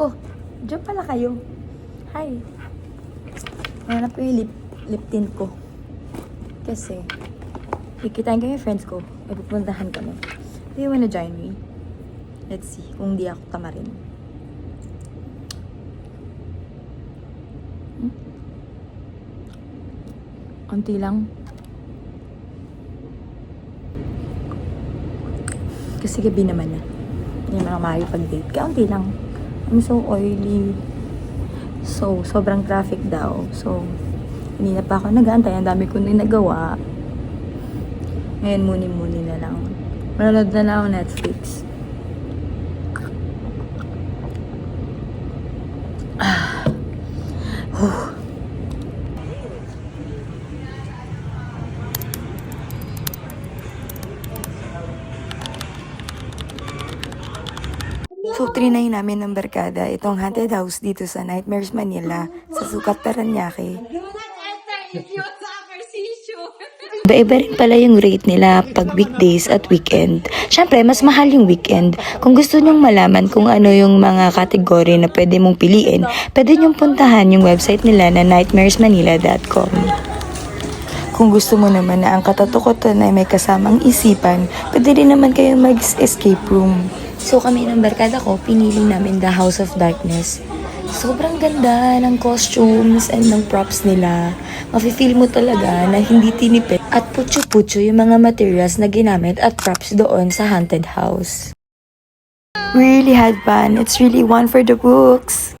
Oh, dyan pala kayo. Hi. Hanap ko yung lip tint ko. Kasi, kikitain ko yung friends ko. May pupuntahan kami. Do you wanna join me? Let's see kung di ako tamarin. Konti lang. Kasi gabi naman na. Hindi naman ako makakipag-date. Kaunti lang. I'm so oily. So, sobrang traffic daw. So, hindi na pa ako nag-aantay. Ang dami ko na nagawa. Ngayon, muni-muni na lang. Manonood na lang ako Netflix. So, trinay namin ng barkada itong haunted house dito sa Nightmares Manila sa Sukat, Paranaque. Iba-iba rin pala yung rate nila pag weekdays at weekend. Siyempre, mas mahal yung weekend. Kung gusto nyong malaman kung ano yung mga kategory na pwede mong piliin, pwede nyong puntahan yung website nila na nightmaresmanila.com. Kung gusto mo naman na ang katatakutan ay may kasamang isipan, pwede rin naman kayong mag-escape room. So kami ng barkada ko, pinili namin The House of Darkness. Sobrang ganda ng costumes and ng props nila. Mafe-feel mo talaga na hindi tinipid at putyo-putyo yung mga materials na ginamit at props doon sa haunted house. We really had fun. It's really one for the books.